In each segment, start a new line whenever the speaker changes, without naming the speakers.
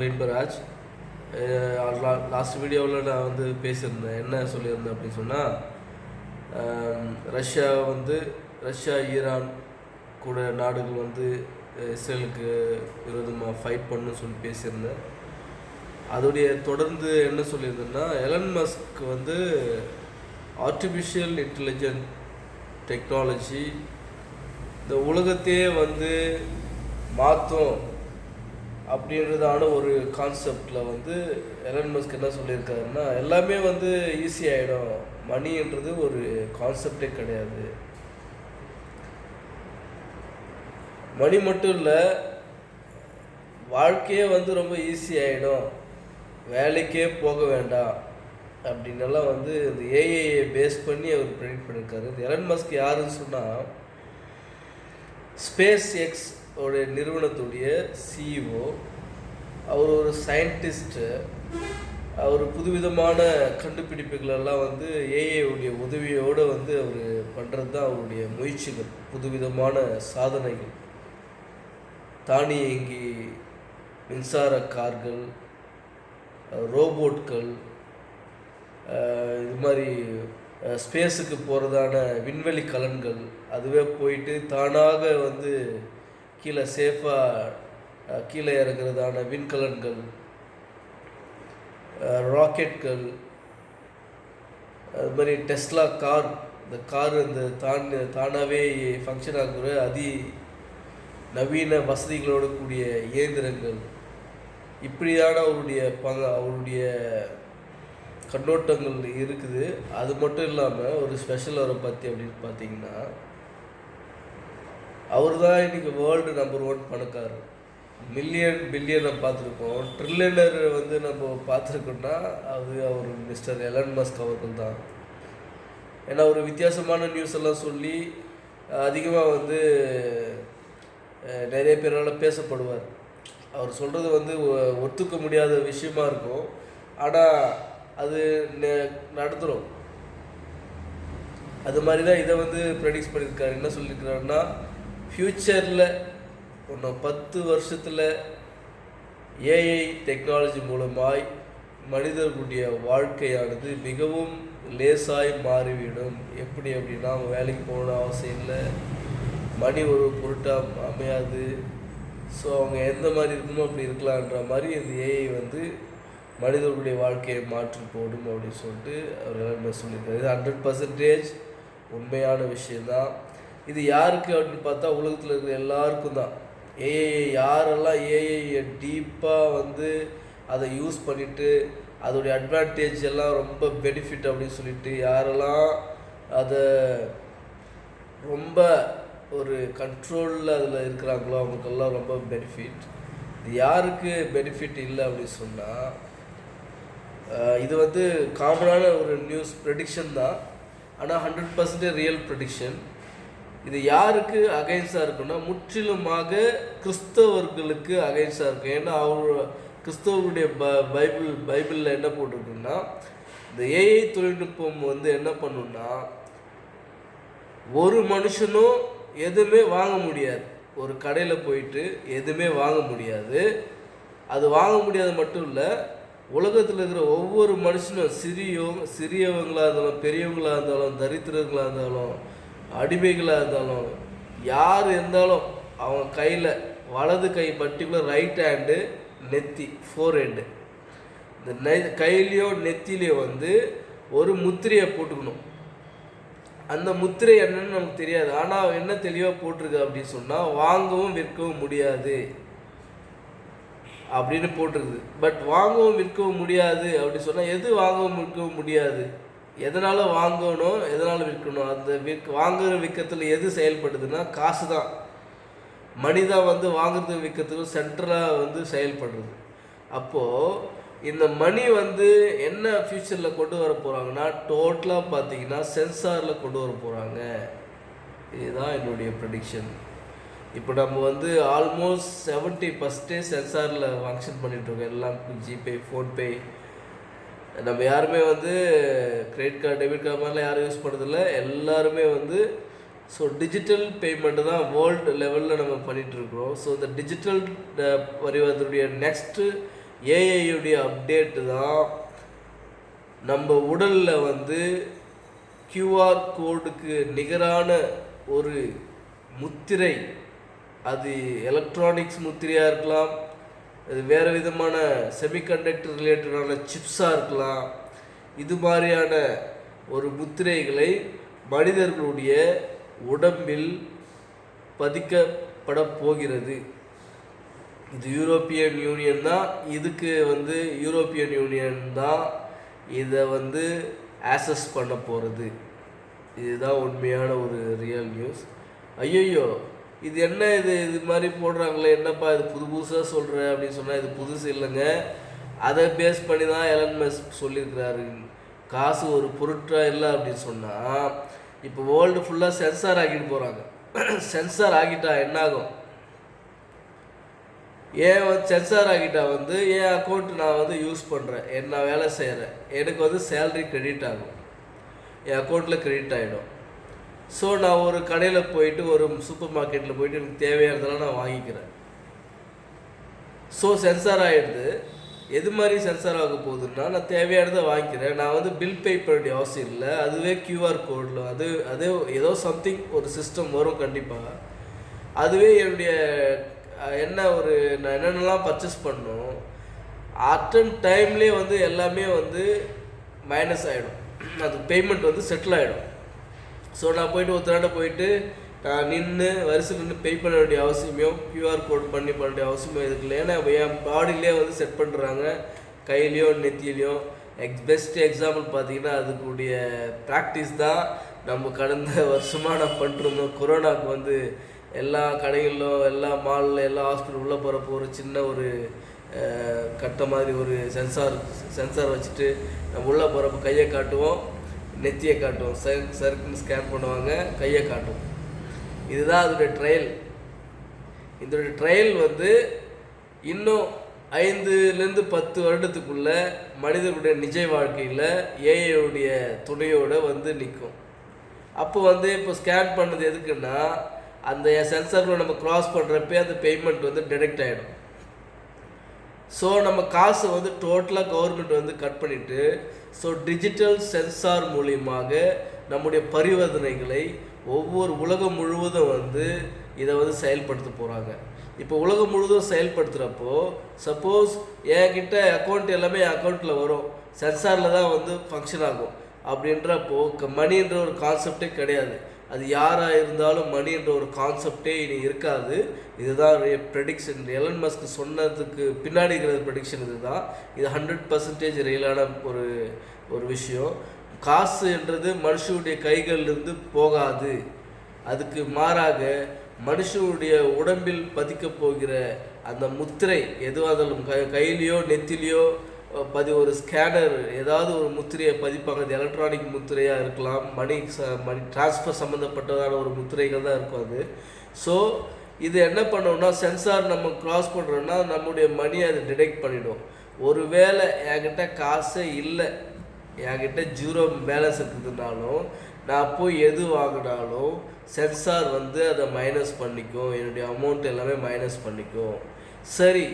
Inbaraj. Last வீடியோவில் நான் வந்து பேசியிருந்தேன். என்ன சொல்லியிருந்தேன் அப்படின்னு சொன்னால், ரஷ்யா ஈரான் கூட நாடுகள் வந்து இஸ்ரேலுக்கு விரோதமாக ஃபைட் பண்ணுன்னு சொல்லி பேசியிருந்தேன். அதோடைய தொடர்ந்து என்ன சொல்லியிருந்தேன்னா, எலன் மஸ்க் வந்து ஆர்டிஃபிஷியல் இன்டெலிஜென்ட் டெக்னாலஜி இந்த உலகத்தையே வந்து மாற்றும் அப்படின்றதான ஒரு கான்செப்டில் வந்து எலன் மஸ்க் என்ன சொல்லியிருக்காருன்னா, எல்லாமே வந்து ஈஸி ஆகிடும், மணின்றது ஒரு கான்செப்டே கிடையாது, மணி மட்டும் இல்லை வாழ்க்கையே வந்து ரொம்ப ஈஸி ஆகிடும், வேலைக்கே போக வேண்டாம் அப்படின்னெல்லாம் வந்து இந்த ஏஐயை பேஸ் பண்ணி அவர் ப்ரெடிக்ட் பண்ணியிருக்காரு. இந்த எலன் மஸ்க் யாருன்னு சொன்னால், ஸ்பேஸ் எக்ஸ் உடைய நிறுவனத்துடைய சிஇஓ. அவர் ஒரு சயின்டிஸ்ட்டு. அவர் புதுவிதமான கண்டுபிடிப்புகளெல்லாம் வந்து ஏஐடைய உதவியோடு வந்து அவர் பண்ணுறது தான் அவருடைய முயற்சிகள், புதுவிதமான சாதனைகள், தானியங்கி மின்சார கார்கள், ரோபோட்கள், இது மாதிரி ஸ்பேஸுக்கு போகிறதான விண்வெளி கலன்கள், அதுவே போயிட்டு தானாக வந்து கீழே சேஃபாக கீழே இறங்குறதான விண்கலன்கள், ராக்கெட்கள், அது மாதிரி டெஸ்லா கார், இந்த கார் இந்த தானாகவே ஃபங்க்ஷன் ஆகுற நவீன வசதிகளோடு கூடிய இயந்திரங்கள், இப்படியான அவருடைய கண்ணோட்டங்கள் இருக்குது. அது மட்டும் இல்லாமல் ஒரு ஸ்பெஷல் அவரை பற்றி அப்படின்னு பார்த்தீங்கன்னா, அவர் தான் இன்றைக்கி வேர்ல்டு நம்பர் 1 பணக்காரர். பில்லியனை பார்த்துருக்கோம், ட்ரில்லியனர் வந்து நம்ம பார்த்துருக்கோம்னா அவர் மிஸ்டர் எலன் மஸ்க் அவர்கள் தான். ஏன்னா ஒரு வித்தியாசமான நியூஸ் எல்லாம் சொல்லி அதிகமாக வந்து நிறைய பேரால் பேசப்படுவார். அவர் சொல்கிறது வந்து ஒத்துக்க முடியாத விஷயமா இருக்கும், ஆனால் அது நடந்துடும். அது மாதிரி தான் இதை வந்து ப்ரெடிக்ட் பண்ணியிருக்காரு. என்ன சொல்லியிருக்கிறாருன்னா, ஃப்யூச்சரில் இன்னும் 10 வருஷத்தில் ஏஐ டெக்னாலஜி மூலமாய் மனிதர்களுடைய வாழ்க்கையானது மிகவும் லேசாய் மாறிவிடும். எப்படி அப்படின்னா, அவங்க வேலைக்கு போகணும்னு அவசியம் இல்லை, மணி ஒரு பொருட்டாக அமையாது, ஸோ அவங்க எந்த மாதிரி இருக்கணுமோ அப்படி இருக்கலான்ற மாதிரி இந்த ஏஐ வந்து மனிதர்களுடைய வாழ்க்கையை மாற்றி போடும் அப்படின்னு சொல்லிட்டு அவர் எல்லாருமே சொல்லியிருக்காரு. இது 100% உண்மையான விஷயந்தான். இது யாருக்கு அப்படின்னு பார்த்தா, உலகத்தில் இருக்கிற எல்லாருக்கும் தான். ஏஐ யாரெல்லாம் ஏஐயை டீப்பாக வந்து அதை யூஸ் பண்ணிவிட்டு அதோடைய அட்வான்டேஜ் எல்லாம் ரொம்ப பெனிஃபிட் அப்படின்னு சொல்லிட்டு யாரெல்லாம் அதை ரொம்ப ஒரு கண்ட்ரோலில் அதில் இருக்கிறாங்களோ அவங்களுக்கெல்லாம் ரொம்ப பெனிஃபிட். இது யாருக்கு பெனிஃபிட் இல்லை அப்படின்னு சொன்னால், இது வந்து காமனான ஒரு நியூஸ் ப்ரெடிக்ஷன் தான், ஆனால் 100% ரியல் ப்ரெடிக்ஷன். இது யாருக்கு அகைன்ஸ்டாக இருக்குன்னா, முற்றிலுமாக கிறிஸ்தவர்களுக்கு அகைன்ஸ்டாக இருக்கும். ஏன்னா கிறிஸ்தவர்களுடைய பைபிளில் என்ன போட்டிருக்குன்னா, இந்த ஏஐ தொழில்நுட்பம் வந்து என்ன பண்ணுன்னா, ஒரு மனுஷனும் எதுவுமே வாங்க முடியாது. ஒரு கடையில் போயிட்டு எதுவுமே வாங்க முடியாது. அது வாங்க முடியாது மட்டும் இல்லை, உலகத்தில் இருக்கிற ஒவ்வொரு மனுஷனும் சிறியவங்களாக இருந்தாலும், பெரியவங்களாக இருந்தாலும், தரித்திரர்களாக இருந்தாலும், அடிமைகளாக இருந்தாலும், யார் இருந்தாலும் அவங்க கையில் வலது கை, பர்டிகுலர் ரைட் ஹேண்டு, நெத்தி, ஃபோர்ஹெட்டு, இந்த கையிலையோ நெத்திலையோ வந்து ஒரு முத்திரையை போட்டுக்கணும். அந்த முத்திரை என்னன்னு நமக்கு தெரியாது, ஆனால் என்ன தெளிவாக போட்டிருக்கு அப்படின்னு சொன்னால், வாங்கவும் விற்கவும் முடியாது அப்படின்னு போட்டிருக்குது. பட் வாங்கவும் விற்கவும் முடியாது அப்படின்னு சொன்னால், எது வாங்கவும் விற்கவும் முடியாது, எதனால் வாங்கணும், எதனால் விற்கணும், அந்த வாங்குகிற விற்கிறதுல எது செயல்படுதுன்னா காசு தான். மணி தான் வந்து வாங்குறது விற்கிறதுக்கு சென்ட்ரலாக வந்து செயல்படுறது. அப்போது இந்த மணி வந்து என்ன ஃப்யூச்சரில் கொண்டு வர போகிறாங்கன்னா, டோட்டலாக பார்த்தீங்கன்னா சென்சாரில் கொண்டு வர போகிறாங்க. இதுதான் என்னுடைய ப்ரெடிக்ஷன். இப்போ நம்ம வந்து ஆல்மோஸ்ட் 70% சென்சாரில் ஃபங்க்ஷன் பண்ணிகிட்ருக்கோம். எல்லாம் ஜிபே, ஃபோன்பே, நம்ம யாருமே வந்து கிரெடிட் கார்டு, டெபிட் கார்டு மாதிரிலாம் யாரும் யூஸ் பண்ணுறதில்ல. எல்லாருமே வந்து ஸோ டிஜிட்டல் பேமெண்ட்டு தான் வேர்ல்டு லெவலில் நம்ம பண்ணிகிட்ருக்குறோம். ஸோ இந்த டிஜிட்டல் பரிவர்த்தனுடைய நெக்ஸ்ட்டு ஏஐயுடைய அப்டேட்டு தான் நம்ம உடலில் வந்து கியூஆர் கோடுக்கு நிகரான ஒரு முத்திரை, அது எலக்ட்ரானிக்ஸ் முத்திரையாக இருக்கலாம், அது வேறு விதமான செமிகண்டக்டர் ரிலேட்டடான சிப்ஸாக இருக்கலாம். இது மாதிரியான ஒரு முத்திரைகளை மனிதர்களுடைய உடம்பில் பதிக்கப்பட போகிறது. இது யூரோப்பியன் யூனியன் தான், இதுக்கு வந்து யூரோப்பியன் யூனியன் தான் இதை வந்து ஆக்சஸ் பண்ண போகிறது. இதுதான் உண்மையான ஒரு ரியல் நியூஸ். ஐயோ இது என்ன, இது மாதிரி போடுறாங்களே, என்னப்பா இது புதுசாக சொல்கிற அப்படின்னு சொன்னால் இது புதுசு இல்லைங்க. அதை பேஸ் பண்ணி தான் எலன் மஸ்க் சொல்லியிருக்கிறாரு. காசு ஒரு பொருட்டாக இல்லை அப்படின்னு சொன்னால் இப்போ வேர்ல்டு ஃபுல்லாக சென்சார் ஆக்கிட்டு போகிறாங்க. சென்சார் ஆகிட்டா என்னாகும்? ஏன் சென்சார் ஆகிட்டா வந்து என் அக்கௌண்ட் நான் வந்து யூஸ் பண்ணுறேன், என்ன வேலை செய்கிறேன், எனக்கு வந்து சேல்ரி கிரெடிட் ஆகும், என் அக்கௌண்ட்டில் கிரெடிட் ஆகிடும். ஸோ நான் ஒரு கடையில் போயிட்டு, ஒரு சூப்பர் மார்க்கெட்டில் போயிட்டு எனக்கு தேவையானதெல்லாம் நான் வாங்கிக்கிறேன். ஸோ சென்சார் ஆகிடுது. எது மாதிரி சென்சார் ஆக போகுதுன்னா, நான் தேவையானதை வாங்கிக்கிறேன், நான் வந்து பில் பே பண்ண வேண்டிய அவசியம் இல்லை. அதுவே கியூஆர் கோடில் அது ஏதோ சம்திங் ஒரு சிஸ்டம் வரும் கண்டிப்பாக. அதுவே என்னுடைய நான் என்னென்னலாம் பர்ச்சேஸ் பண்ணணும் அட்டன் டைம்லேயே வந்து எல்லாமே வந்து மைனஸ் ஆகிடும், அது பேமெண்ட் வந்து செட்டில் ஆகிடும். ஸோ நான் போயிட்டு ஒருத்தராண்ட போயிட்டு நான் வரிசையில் நின்று பே பண்ண வேண்டிய அவசியமோ கியூஆர் கோட் பண்ண வேண்டிய அவசியமோ இதுக்கு இல்லை. ஏன்னா என் பாடியிலே வந்து செட் பண்ணுறாங்க, கையிலையோ நெத்தியிலையோ. பெஸ்ட் எக்ஸாம்பிள் பார்த்தீங்கன்னா அதுக்குடைய ப்ராக்டிஸ் தான் நம்ம கடந்த வருஷமாக நான் பண்ணிருந்தோம். கொரோனாவுக்கு வந்து எல்லா கடைகளிலும், எல்லா மாலில், எல்லா ஹாஸ்பிட்டல் உள்ளே போகிறப்போ ஒரு சின்ன ஒரு கட்ட மாதிரி ஒரு சென்சார் வச்சுட்டு நம்ம உள்ளே போகிறப்போ கையை காட்டுவோம், நெத்தியை காட்டுவோம், சருக்குன்னு ஸ்கேன் பண்ணுவாங்க, கையை காட்டுவோம். இதுதான் அதோடைய ட்ரையல். இதோடைய ட்ரையல் வந்து இன்னும் 5லேருந்து 10 வருடத்துக்குள்ளே மனிதனுடைய நிஜ வாழ்க்கையில் ஏஐயுடைய துணையோடு வந்து நிற்கும். அப்போ வந்து இப்போ ஸ்கேன் பண்ணது எதுக்குன்னா, அந்த சென்சாரில் நம்ம க்ராஸ் பண்ணுறப்பே அந்த பேமெண்ட் வந்து டிடெக்ட் ஆகிடும். ஸோ நம்ம காசை வந்து டோட்டலாக கவர்மெண்ட் வந்து கட் பண்ணிவிட்டு, ஸோ டிஜிட்டல் சென்சார் மூலியமாக நம்முடைய பரிவர்த்தனைகளை ஒவ்வொரு உலகம் முழுவதும் வந்து இதை வந்து செயல்படுத்த போகிறாங்க. இப்போ உலகம் முழுவதும் செயல்படுத்துகிறப்போ சப்போஸ் என்கிட்ட அக்கௌண்ட் எல்லாமே என் அக்கௌண்ட்டில் வரும், சென்சாரில் தான் வந்து ஃபங்க்ஷன் ஆகும். அப்படின்றப்போ மணின்ற ஒரு கான்செப்டே கிடையாது. அது யாராக இருந்தாலும் மணின்ற ஒரு கான்செப்டே இனி இருக்காது. இதுதான் ப்ரெடிக்ஷன். எலன் மஸ்க் சொன்னதுக்கு பின்னாடி இருக்கிற ப்ரெடிக்ஷன் இதுதான். இது 100% ரியலான ஒரு விஷயம். காசுன்றது மனுஷனுடைய கைகளிலிருந்து போகாது. அதுக்கு மாறாக மனுஷனுடைய உடம்பில் பதிக்கப் போகிற அந்த முத்திரை எதுவாக இருந்தாலும் கையிலையோ நெத்திலையோ ஒரு ஸ்கேனர் ஏதாவது ஒரு முத்திரையை பதிப்பாங்க. அது எலக்ட்ரானிக் முத்திரையாக இருக்கலாம், மணி டிரான்ஸ்ஃபர் சம்மந்தப்பட்டதான ஒரு முத்திரைகள் தான் இருக்கும் அது. ஸோ இது என்ன பண்ணோம்னா, சென்சார் நம்ம க்ராஸ் பண்ணுறோன்னா நம்முடைய மணியை அது டிடெக்ட் பண்ணிடும். ஒருவேளை என்கிட்ட காசே இல்லை, என்கிட்ட 0 பேலன்ஸ் இருக்குதுனாலும் நான் போய் எது வாங்கினாலும் சென்சார் வந்து அதை மைனஸ் பண்ணிக்கும், என்னுடைய அமௌண்ட் எல்லாமே மைனஸ் பண்ணிக்கும். சரி,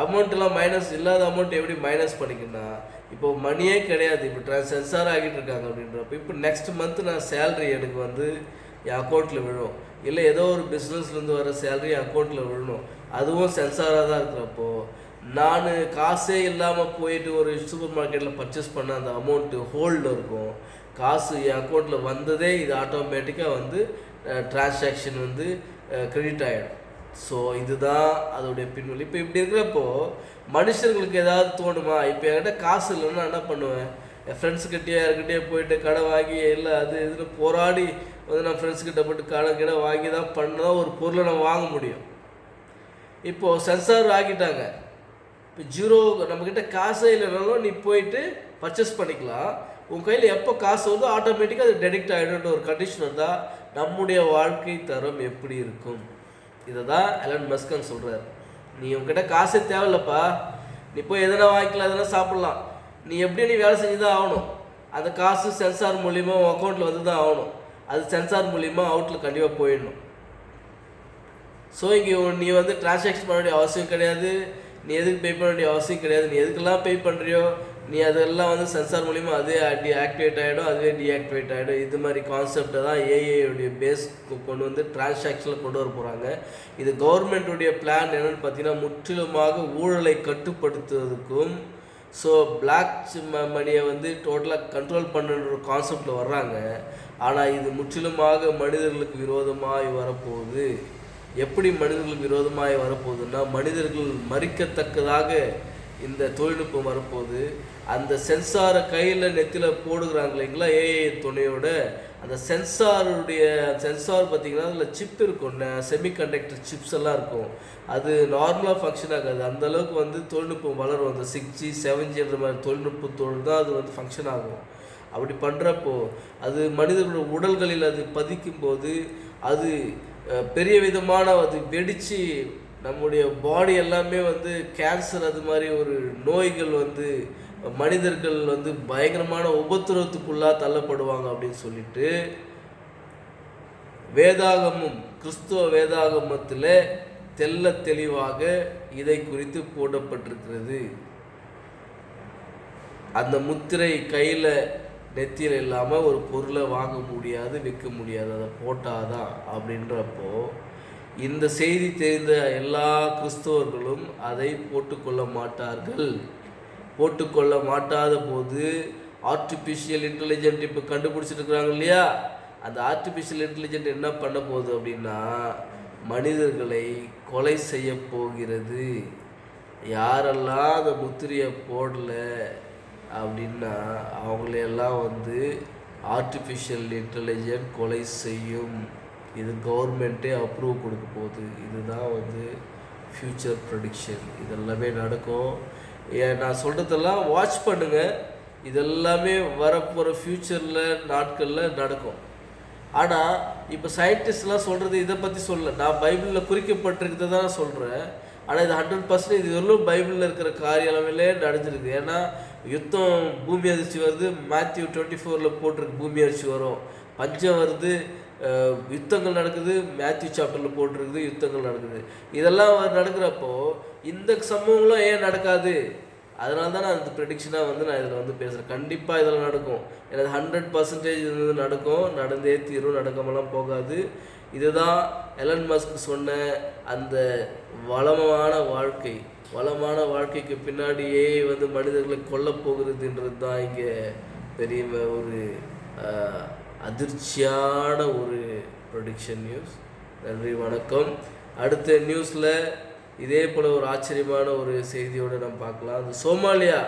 அமௌண்ட்டெல்லாம் மைனஸ் இல்லாத அமௌண்ட் எப்படி மைனஸ் பண்ணிக்கணும்னா, இப்போ மணியே கிடையாது, இப்போ சென்சார் ஆகிட்டு இருக்காங்க அப்படின்றப்ப இப்போ நெக்ஸ்ட் மந்த் நான் சேல்ரி எனக்கு வந்து என் அக்கௌண்ட்டில் விழும், இல்லை ஏதோ ஒரு பிஸ்னஸ்லேருந்து வர சேல்ரி என் அக்கௌண்ட்டில் விழணும், அதுவும் சென்சாராக தான் இருக்கிறப்போ நான் காசே இல்லாமல் போயிட்டு ஒரு சூப்பர் மார்க்கெட்டில் பர்ச்சேஸ் பண்ண அந்த அமௌண்ட்டு ஹோல்டில் இருக்கும். காசு என் அக்கௌண்ட்டில் வந்ததே இது ஆட்டோமேட்டிக்காக வந்து டிரான்சாக்ஷன் வந்து கிரெடிட் ஆகிடும். ஸோ இதுதான் அதோடைய பின்வெளி. இப்போ இப்படி இருக்கிறப்போ மனுஷர்களுக்கு ஏதாவது தோணுமா? இப்போ என்கிட்ட காசு இல்லைன்னா என்ன பண்ணுவேன்? என் ஃப்ரெண்ட்ஸுக்கிட்டே யாருக்கிட்டே போயிட்டு கடை வாங்கி இல்லை அது இதுன்னு போராடி வந்து நான் ஃப்ரெண்ட்ஸுக்கிட்ட போய்ட்டு கடை வாங்கி தான் பண்ணால் ஒரு பொருளை நான் வாங்க முடியும். இப்போது சென்சார் ஆகிட்டாங்க. இப்போ 0 நம்மக்கிட்ட காசே இல்லைனாலும் நீ போயிட்டு பர்ச்சேஸ் பண்ணிக்கலாம். உன் கையில் எப்போ காசு வருதோ ஆட்டோமேட்டிக்காக அது டெடிக்ட் ஆகிடுன்ற ஒரு கண்டிஷன் இருந்தால் நம்முடைய வாழ்க்கை தரம் எப்படி இருக்கும்? இதை தான் எலன் மஸ்க் சொல்கிறார். நீ உங்ககிட்ட காசே தேவையில்லப்பா, நீ போய் எதனா வாங்கிக்கலாம், எதனா சாப்பிட்லாம், நீ எப்படி வேலை செஞ்சு தான் ஆகணும். அந்த காசு சென்சார் மூலிமா உன் அக்கௌண்ட்டில் வந்து தான் ஆகணும். அது சென்சார் மூலிமா அவுட்டில் கண்டிப்பாக போயிடணும். ஸோ இங்கே நீ வந்து டிரான்சாக்ஷன் பண்ண வேண்டிய அவசியம் கிடையாது. நீ எதுக்கு பே பண்ண வேண்டிய அவசியம் கிடையாது. நீ எதுக்கெல்லாம் பே பண்ணுறியோ நீ அதெல்லாம் வந்து சென்சார் மூலிமா அதே ஆக்டிவேட் ஆகிடும், அதுவே டீஆக்டிவேட் ஆகிடும். இது மாதிரி கான்செப்டை தான் ஏஐடைய பேஸ் கொண்டு வந்து டிரான்சாக்ஷனில் கொண்டு வர போகிறாங்க. இது கவர்மெண்ட்டுடைய பிளான் என்னென்னு பார்த்தீங்கன்னா, முற்றிலுமாக ஊழலை கட்டுப்படுத்துவதற்கும் ஸோ பிளாக் மணியை வந்து டோட்டலாக கண்ட்ரோல் பண்ணுற ஒரு கான்செப்டில் வர்றாங்க. ஆனால் இது முற்றிலுமாக மனிதர்களுக்கு விரோதமாக வரப்போகுது. எப்படி மனிதர்களுக்கு விரோதமாக வரப்போகுதுன்னா, மனிதர்கள் மறிக்கத்தக்கதாக இந்த தொழில்நுட்பம் வரப்போகுது. அந்த சென்சாரை கையில் நெத்தியில் போடுகிறாங்க இல்லைங்களா ஏஐ துணையோட, அந்த சென்சார் பார்த்திங்கன்னா அதில் சிப் இருக்கும், செமிகண்டக்டர் சிப்ஸ் எல்லாம் இருக்கும். அது நார்மலாக ஃபங்க்ஷன் ஆகாது. அந்தளவுக்கு வந்து தொழில்நுட்பம் வளரும். அந்த 6G 7Gன்ற மாதிரி தொழில்நுட்பத்தோடு தான் அது வந்து ஃபங்க்ஷன் ஆகும். அப்படி பண்ணுறப்போ அது மனிதர்களோட உடல்களில் அது பதிக்கும்போது அது பெரிய விதமான அது வெடித்து நம்முடைய பாடி எல்லாமே வந்து கேன்சர் அது மாதிரி ஒரு நோய்கள் வந்து மனிதர்கள் வந்து பயங்கரமான உபத்திரவத்துக்குள்ளாக தள்ளப்படுவாங்க அப்படின்னு சொல்லிட்டு வேதாகமும் கிறிஸ்துவ வேதாகமத்தில் தெல்ல தெளிவாக இதை குறித்து போடப்பட்டிருக்கிறது. அந்த முத்திரை கையில் நெத்தியில் இல்லாமல் ஒரு பொருளை வாங்க முடியாது, விற்க முடியாது, அதை போட்டாதான் அப்படின்றப்போ இந்த செய்தி தெரிந்த எல்லா கிறிஸ்தவர்களும் அதை போட்டுக்கொள்ள மாட்டார்கள். போட்டுக்கொள்ள மாட்டாத போது ஆர்டிஃபிஷியல் இன்டெலிஜென்ட் இப்போ கண்டுபிடிச்சிட்டு இருக்கிறாங்க இல்லையா, அந்த ஆர்டிஃபிஷியல் இன்டெலிஜென்ட் என்ன பண்ண போகுது அப்படின்னா மனிதர்களை கொலை செய்ய போகிறது. யாரெல்லாம் அந்த முத்திரையை போடல அப்படின்னா அவங்களையெல்லாம் வந்து ஆர்டிஃபிஷியல் இன்டெலிஜென்ட் கொலை செய்யும். இது கவர்மெண்ட்டே அப்ரூவ் கொடுக்க போகுது. இதுதான் வந்து ஃப்யூச்சர் ப்ரெடிக்ஷன். இதெல்லாமே நடக்கும். நான் சொல்கிறதெல்லாம் வாட்ச் பண்ணுங்கள். இதெல்லாமே வரப்போகிற ஃப்யூச்சரில் நாட்களில் நடக்கும். ஆனால் இப்போ சயின்டிஸ்ட்லாம் சொல்கிறது இதை பற்றி சொல்ல, நான் பைபிளில் குறிக்கப்பட்டிருக்கிறத தான் சொல்கிறேன். ஆனால் இது 100% இது எவ்வளோ பைபிளில் இருக்கிற காரியங்களே நடந்துருக்கு. ஏன்னா யுத்தம், பூமி அதிர்ச்சி வருது, மேத்யூ 24 போட்டிருக்கு பூமி அதிர்ச்சி வரும். பஞ்சம் வருது, யுத்தங்கள் நடக்குது, மேத்யூ சாப்டரில் போட்டிருக்குது யுத்தங்கள் நடக்குது. இதெல்லாம் நடக்கிறப்போ இந்த சம்பவங்களும் ஏன் நடக்காது? அதனால தான் நான் இந்த ப்ரெடிக்ஷனாக வந்து நான் இதில் வந்து பேசுகிறேன். கண்டிப்பாக இதெல்லாம் நடக்கும். எனக்கு 100% இது நடக்கும், நடந்தே தீரும், நடக்காமலாம் போகாது. இதுதான் எலன் மஸ்க் சொன்ன அந்த வளமான வாழ்க்கைக்கு பின்னாடியே வந்து மனிதர்களை கொல்லப் போகிறதுன்றது தான் இங்கே பெரிய ஒரு அதிர்ச்சியான ஒரு ப்ரொடிக்ஷன் நியூஸ். நன்றி, வணக்கம். அடுத்த நியூஸில் இதே போல் ஒரு ஆச்சரியமான ஒரு செய்தியோடு நம்ம பார்க்கலாம். அந்த சோமாலியா,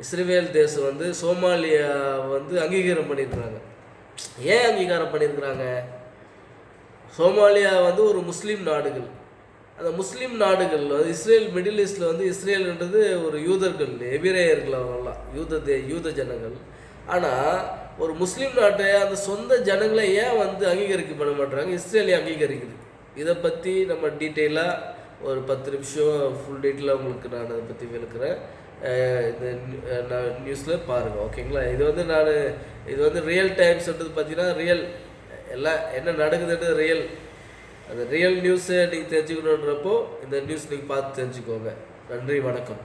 இஸ்ரேல் தேசம் வந்து சோமாலியா வந்து அங்கீகாரம் பண்ணியிருக்கிறாங்க. ஏன் அங்கீகாரம் பண்ணியிருக்கிறாங்க? சோமாலியா வந்து ஒரு முஸ்லீம் நாடுகள். அந்த முஸ்லீம் நாடுகள் வந்து இஸ்ரேல், மிடில் ஈஸ்டில் வந்து இஸ்ரேல்ன்றது ஒரு யூதர்கள், எபிரேயர்கள், அவங்களாம் யூத ஜனங்கள். ஆனால் ஒரு முஸ்லீம் நாட்டை அந்த சொந்த ஜனங்களை ஏன் வந்து அங்கீகரிக்க பண்ண மாட்டாங்க, இஸ்ரேலை அங்கீகரிக்குது. இதை பற்றி நம்ம டீட்டெயிலாக ஒரு 10 நிமிஷம் ஃபுல் டீட்டெயிலாக உங்களுக்கு நான் அதை பற்றி விளக்குறேன். இந்த நியூஸில் பாருங்கள், ஓகேங்களா? இது வந்து ரியல் டைம்ஸ்ன்றது பார்த்தீங்கன்னா ரியல் எல்லாம் என்ன நடக்குதுன்றது ரியல். அந்த ரியல் நியூஸை நீங்கள் தெரிஞ்சுக்கணுன்றப்போ இந்த நியூஸ் நீங்கள் பார்த்து தெரிஞ்சுக்கோங்க. நன்றி, வணக்கம்.